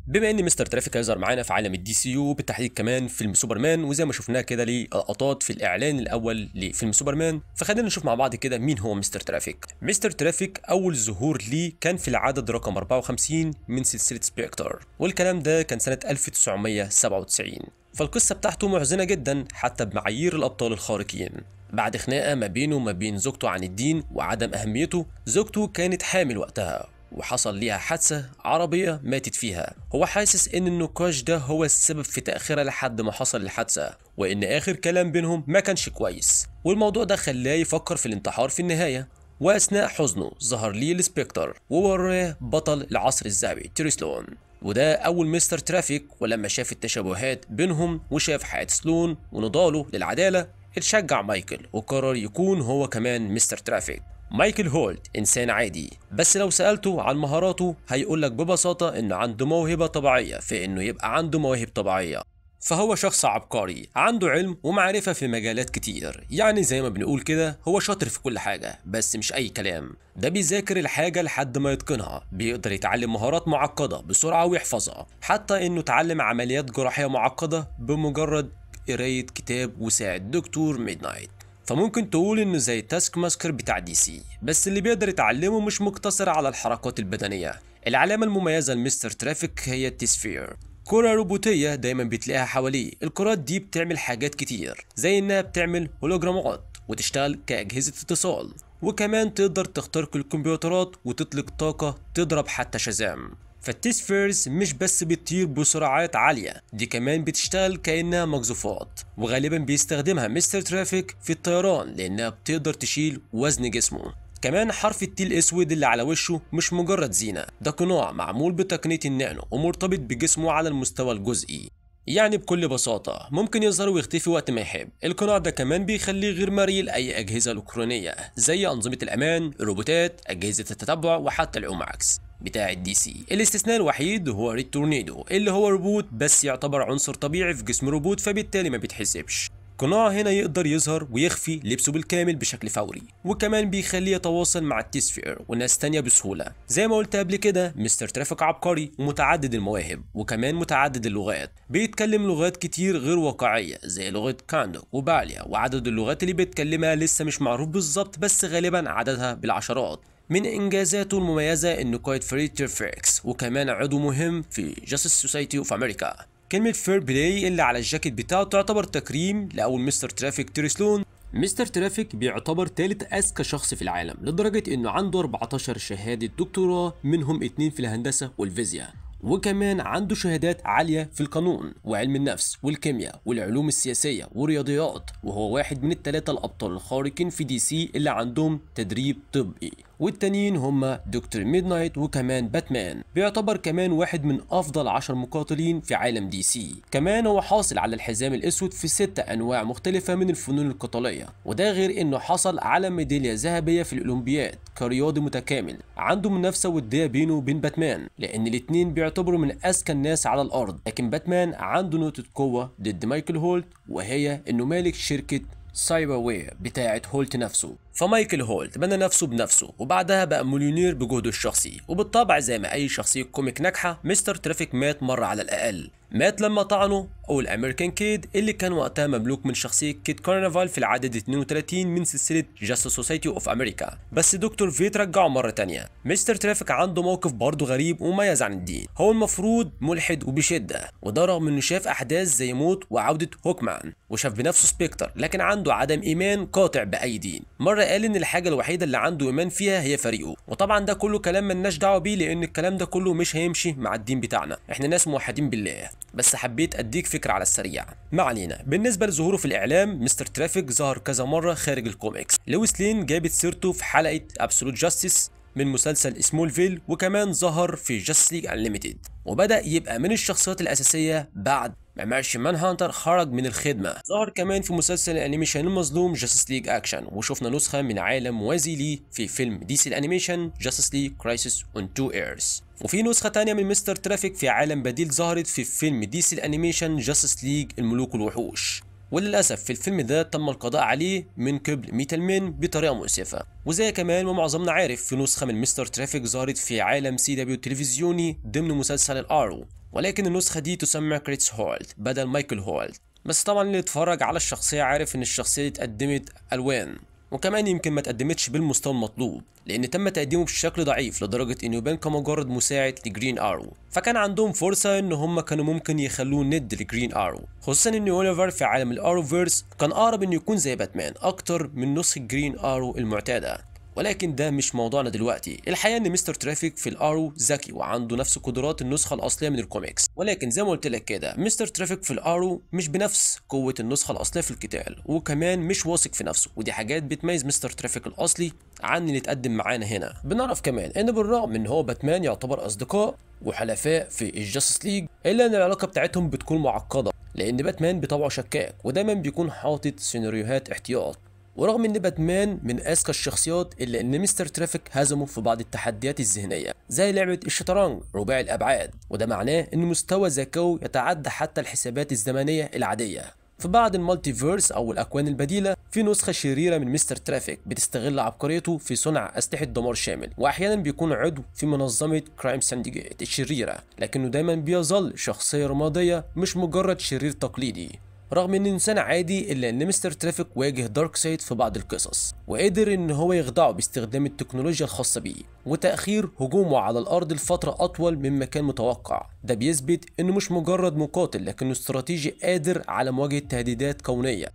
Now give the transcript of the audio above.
بما ان مستر ترافيك هيظهر معانا في عالم الدي سي يو، بالتحديد كمان فيلم سوبرمان، وزي ما شفناه كده ليه لقطات في الاعلان الاول لفيلم سوبرمان، فخلينا نشوف مع بعض كده مين هو مستر ترافيك. مستر ترافيك اول ظهور ليه كان في العدد رقم 54 من سلسله سبيكتر، والكلام ده كان سنه 1997. فالقصه بتاعته محزنه جدا حتى بمعايير الابطال الخارقين. بعد خناقه ما بينه وما بين زوجته عن الدين وعدم اهميته، زوجته كانت حامل وقتها وحصل ليها حادثة عربية ماتت فيها. هو حاسس ان النقاش ده هو السبب في تأخيرها لحد ما حصل الحادثة، وان اخر كلام بينهم ما كانش كويس، والموضوع ده خلاه يفكر في الانتحار في النهاية. واثناء حزنه ظهر ليه السبيكتر ووراه بطل العصر الذهبي تيري سلون، وده اول مستر ترافيك. ولما شاف التشابهات بينهم وشاف حياة سلون ونضاله للعدالة، اتشجع مايكل وقرر يكون هو كمان مستر ترافيك. مايكل هولت إنسان عادي، بس لو سألته عن مهاراته هيقولك ببساطة إنه عنده موهبة طبيعية في إنه يبقى عنده مواهب طبيعية. فهو شخص عبقري عنده علم ومعرفة في مجالات كتير، يعني زي ما بنقول كده هو شاطر في كل حاجة، بس مش أي كلام. ده بيذاكر الحاجة لحد ما يتقنها، بيقدر يتعلم مهارات معقدة بسرعة ويحفظها، حتى إنه اتعلم عمليات جراحية معقدة بمجرد قراية كتاب وساعد دكتور ميدنايت. فممكن تقول انه زي تاسك ماسكر بتاع دي سي، بس اللي بيقدر يتعلمه مش مقتصر على الحركات البدنية. العلامة المميزة لمستر ترافيك هي التسفير، كرة روبوتية دايما بتلاقيها حواليه. الكرات دي بتعمل حاجات كتير، زي انها بتعمل هولوجرامات وتشتغل كأجهزة اتصال، وكمان تقدر تخترق الكمبيوترات وتطلق طاقة تضرب حتى شازام. فالتسفيرز مش بس بتطير بسرعات عالية، دي كمان بتشتغل كأنها مقذوفات، وغالبا بيستخدمها مستر ترافيك في الطيران لأنها بتقدر تشيل وزن جسمه. كمان حرف التي الأسود اللي على وشه مش مجرد زينة، ده قناع معمول بتقنية النانو ومرتبط بجسمه على المستوى الجزئي. يعني بكل بساطة ممكن يظهر ويختفي وقت ما يحب. القناع ده كمان بيخليه غير مرئي لأي أجهزة إلكترونية زي أنظمة الأمان، الروبوتات، أجهزة التتبع، وحتى الأوماكس بتاع الدي سي. الاستثناء الوحيد هو ريد تورنيدو اللي هو روبوت بس يعتبر عنصر طبيعي في جسم روبوت، فبالتالي ما بيتحسبش. قناع هنا يقدر يظهر ويخفي لبسه بالكامل بشكل فوري، وكمان بيخليه يتواصل مع التسفير وناس تانية بسهولة. زي ما قلت قبل كده مستر ترافيك عبقري ومتعدد المواهب وكمان متعدد اللغات، بيتكلم لغات كتير غير واقعية زي لغة كاندوك وباليا، وعدد اللغات اللي بيتكلمها لسه مش معروف بالظبط، بس غالبا عددها بالعشرات. من انجازاته المميزة انه قائد فريق تيرفيكس، وكمان عضو مهم في جاستس سوسايتي اوف امريكا. كلمة فير بلاي اللي على الجاكيت بتاعه تعتبر تكريم لأول مستر ترافيك تيري سلون. مستر ترافيك بيعتبر ثالث أذكى شخص في العالم، لدرجة إنه عنده 14 شهادة دكتوراه، منهم 2 في الهندسة والفيزياء، وكمان عنده شهادات عالية في القانون وعلم النفس والكيمياء والعلوم السياسية والرياضيات، وهو واحد من الثلاثة الأبطال الخارقين في دي سي اللي عندهم تدريب طبي، والتانيين هما دكتور ميدنايت وكمان باتمان. بيعتبر كمان واحد من أفضل 10 مقاتلين في عالم دي سي. كمان هو حاصل على الحزام الأسود في 6 أنواع مختلفة من الفنون القتالية، وده غير إنه حصل على ميدالية ذهبية في الأولمبياد كرياضي متكامل. عنده منافسة ودية بينه وبين باتمان، لأن الاتنين بيعتبروا من أذكى الناس على الأرض، لكن باتمان عنده نقطة قوة ضد مايكل هولت، وهي إنه مالك شركة سايبر وير بتاعة هولت نفسه. فمايكل هولت بنى نفسه بنفسه، وبعدها بقى مليونير بجهده الشخصي. وبالطبع زي ما اي شخصية كوميك ناجحة، مستر ترافيك مات مرة على الاقل. مات لما طعنه او الامريكان كيد اللي كان وقتها مملوك من شخصية كيد كارنفال في العدد 32 من سلسلة جاستس سوسايتي اوف امريكا، بس دكتور فيت رجعه مرة تانية. مستر ترافيك عنده موقف برضه غريب ومميز عن الدين. هو المفروض ملحد وبشدة، وده رغم انه شاف احداث زي موت وعودة هوكمان، وشاف بنفسه سبيكتر، لكن عنده عدم ايمان قاطع باي دين. مرة قال ان الحاجة الوحيدة اللي عنده ايمان فيها هي فريقه، وطبعا ده كله كلام ملناش دعوة بيه، لان الكلام ده كله مش هيمشي مع الدين بتاعنا، احنا ناس موحدين بالله. بس حبيت اديك فكرة على السريع. ما علينا. بالنسبة لظهوره في الاعلام، مستر ترافيك ظهر كذا مرة خارج الكوميكس. لويس لين جابت سيرته في حلقة ابسولوت جاستس من مسلسل سمولفيل، وكمان ظهر في جاستس ليج انليميتد، وبدأ يبقى من الشخصيات الأساسية بعد ما مارشن مان هانتر خرج من الخدمة. ظهر كمان في مسلسل الأنيميشن المظلوم جاستس ليج أكشن، وشفنا نسخة من عالم موازي ليه في فيلم دي سي الأنيميشن جاستس ليج كرايسيس أون تو ايرز. وفي نسخة تانية من مستر ترافيك في عالم بديل ظهرت في فيلم دي سي الأنيميشن جاستس ليج الملوك والوحوش، وللأسف في الفيلم ده تم القضاء عليه من قبل ميتال مان بطريقة مؤسفة. وزي كمان ما معظمنا عارف، في نسخة من مستر ترافيك ظهرت في عالم CW التلفزيوني ضمن مسلسل الارو، ولكن النسخة دي تسمى كريتس هولت بدل مايكل هولت. بس طبعا اللي اتفرج على الشخصية عارف ان الشخصية دي اتقدمت الوان، وكمان يمكن ما اتقدمتش بالمستوى المطلوب، لان تم تقديمه بشكل ضعيف لدرجة انه يبان كمجرد مساعد لجرين ارو، فكان عندهم فرصة ان هم كانوا ممكن يخلوه ند لجرين ارو، خصوصا ان اوليفر في عالم الارو فيرس كان اقرب انه يكون زي باتمان اكتر من نسخة جرين ارو المعتادة. ولكن ده مش موضوعنا دلوقتي. الحقيقه ان مستر ترافيك في الارو ذكي وعنده نفس قدرات النسخه الاصليه من الكوميكس، ولكن زي ما قلت لك كده مستر ترافيك في الارو مش بنفس قوه النسخه الاصليه في القتال، وكمان مش واثق في نفسه، ودي حاجات بتميز مستر ترافيك الاصلي عن اللي اتقدم معانا هنا. بنعرف كمان ان بالرغم ان هو باتمان يعتبر اصدقاء وحلفاء في الجاستس ليج، الا ان العلاقه بتاعتهم بتكون معقده، لان باتمان بطبعه شكاك ودايما بيكون حاطط سيناريوهات احتياط. ورغم ان باتمان من اذكى الشخصيات، الا ان مستر ترافيك هزمه في بعض التحديات الذهنيه زي لعبه الشطرنج رباعي الابعاد، وده معناه ان مستوى ذكائه يتعدى حتى الحسابات الزمنيه العاديه. في بعض المالتيفيرس او الاكوان البديله في نسخه شريره من مستر ترافيك بتستغل عبقريته في صنع اسلحه دمار شامل، واحيانا بيكون عضو في منظمه كرايم سانديجيت الشريره، لكنه دايما بيظل شخصيه رماديه مش مجرد شرير تقليدي. رغم انه انسان عادي، الا ان مستر ترافيك واجه دارك سايد في بعض القصص، وقدر ان هو يخدعه باستخدام التكنولوجيا الخاصه بيه وتاخير هجومه على الارض لفتره اطول مما كان متوقع. ده بيثبت انه مش مجرد مقاتل، لكنه استراتيجي قادر على مواجهه تهديدات كونيه.